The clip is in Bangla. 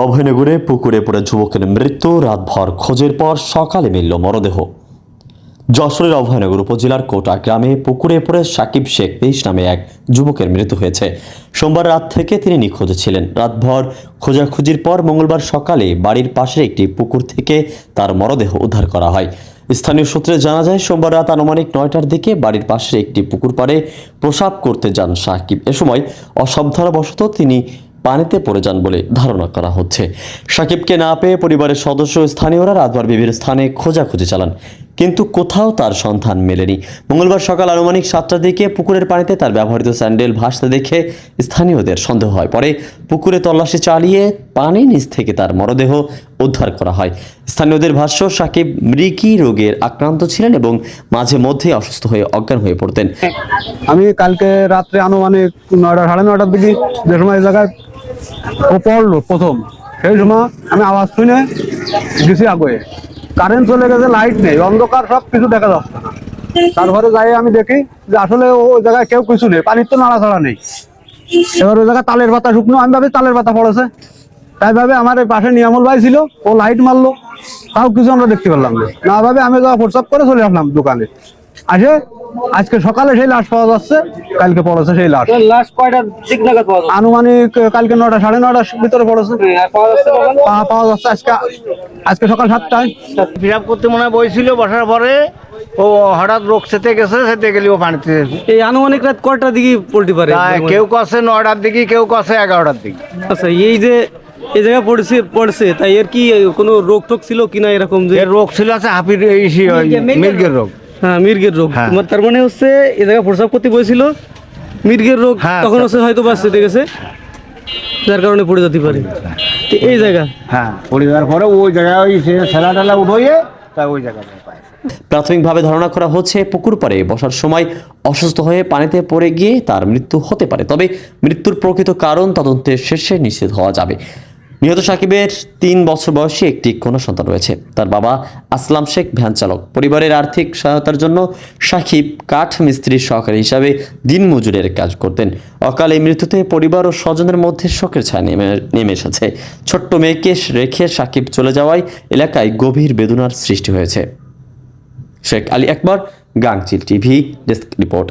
অভয়নগরে পুকুরে পড়ে যুবকের মৃত্যু, রাতভর খোঁজের পর সকালে মিলল মরদেহ। যশোরের অভয়নগর উপজেলার কোটা গ্রামে পুকুরে পড়ে সাকিব শেখ 23 নামে এক যুবকের মৃত্যু হয়েছে। সোমবার রাত থেকে তিনি নিখোঁজ ছিলেন। রাতভর খোঁজাখুঁজির পর মঙ্গলবার সকালে বাড়ির পাশের একটি পুকুর থেকে তার মরদেহ উদ্ধার করা হয়। স্থানীয় সূত্রে জানা যায়, সোমবার রাত আনুমানিক 9টার দিকে বাড়ির পাশের একটি পুকুর পাড়ে প্রসাব করতে যান সাকিব। এ সময় অসাবধানবশত তিনি পানিতে পড়ে যান বলে ধারণা করা হচ্ছে। সাকিবকে না পেয়ে পরিবারের সদস্য স্থানীয়রা রাতভর বিভিন্ন স্থানে খোঁজাখুঁজি চালান, কিন্তু কোথাও তার সন্ধান মেলেনি। মঙ্গলবার সকাল আনুমানিক 7টার দিকে পুকুরের পানিতে তার ব্যবহৃত স্যান্ডেল ভাসতে দেখে স্থানীয়দের সন্দেহ হয়। পরে পুকুরে তল্লাশি চালিয়ে পানির নিচ থেকে তার মরদেহ উদ্ধার করা হয়। স্থানীয়দের ভাষ্য, সাকিব মৃগী রোগের আক্রান্ত ছিলেন এবং মাঝে মধ্যে অসুস্থ হয়ে অজ্ঞান হয়ে পড়তেন। আমি কালকে রাত্রে আনুমানিক 9টা সাড়ে 9টার দিকে যে সময় এই জায়গায় ও পড়লো প্রথম, সেই সময় আমি আওয়াজ শুনে গেছি আগে। কারেন্ট চলে গেছে, লাইট নেই, অন্ধকার, সব কিছু দেখা যাচ্ছে না। তারপরে যাই আমি দেখি যে আসলে ওই জায়গায় কেউ কিছু নেই, পানির তো নাড়াছাড়া নেই। এবার ওই জায়গায় তালের পাতা শুকনো, আমি ভাবি তালের পাতা পড়েছে। তাই ভাবে আমার এই পাশে নিয়ামল ভাই ছিল, ও লাইট মারলো, তাও কিছু আমরা দেখতে পারলাম না। না ভাবে আমি যা প্রস্তাব করে চলে আসলাম দোকানে। আসে আজকে সকালে সেই লাশ পাওয়া যাচ্ছে, কালকে পড়েছে সেই লাশ। লাশ কয়টার দিক নাগাদ পাওয়া যাচ্ছে? আনুমানিক কালকে 9টা সাড়ে 9টার ভিতরে পড়েছে। আর পাওয়া যাচ্ছে কখন? পাওয়া যাচ্ছে আজকে সকাল 7টায়। হিসাব করতে মনে হয় বইছিল, বসার পরে ও হঠাৎ রোগ সেতে গেছে, সেতে গেলে ও পানিতে। এই আনুমানিক রাত কয়টার দিকে পড়তে পারে? কেউ কষে 9টার দিকে, কেউ কষে 11টার দিকে। আচ্ছা, এই যে এই জায়গায় পড়ছে তাই এর কি কোনো রোগ টোক ছিল কিনা এরকম? যে এর রোগ ছিল আছে হাফির মির্গের রোগ। হ্যাঁ, মির্গের রোগ। হ্যাঁ। তার মানে হচ্ছে এই জায়গায় প্রসাব করতে বসেছিল, মির্গের রোগ হ্যাঁ, তখন হচ্ছে হয়তো বাঁচতে গেছে, যার কারণে পড়ে যেতে পারে। তো এই জায়গা হ্যাঁ, পড়ে যাওয়ার পরে ওই জায়গায় ওই ছেলা টেলা উঠোয়ে তাই ওই জায়গায় পায়। প্রাথমিকভাবে ধারণা করা হচ্ছে পুকুর পাড়ে বসার সময় অসুস্থ হয়ে পানিতে পড়ে গিয়ে তার মৃত্যু হতে পারে। তবে মৃত্যুর প্রকৃত কারণ তদন্তের শেষে নিশ্চিত হওয়া যাবে। নিহত সাকিবের 3 বছর বয়সী একটি কন্যা সন্তান রয়েছে। তার বাবা আসলাম শেখ ভ্যান চালক। পরিবারের আর্থিক সহায়তার জন্য সাকিব কাঠ মিস্ত্রির সহকারী হিসাবে দিনমজুরের কাজ করতেন। অকালে মৃত্যুতে পরিবার ও স্বজনের মধ্যে শোকের ছায়া নেমে এসেছে। ছোট্ট মেয়েকে রেখে সাকিব চলে যাওয়ায় এলাকায় গভীর বেদনার সৃষ্টি হয়েছে। শেখ আলী আকবর, গাংচিল টিভি, ডেস্ক রিপোর্ট।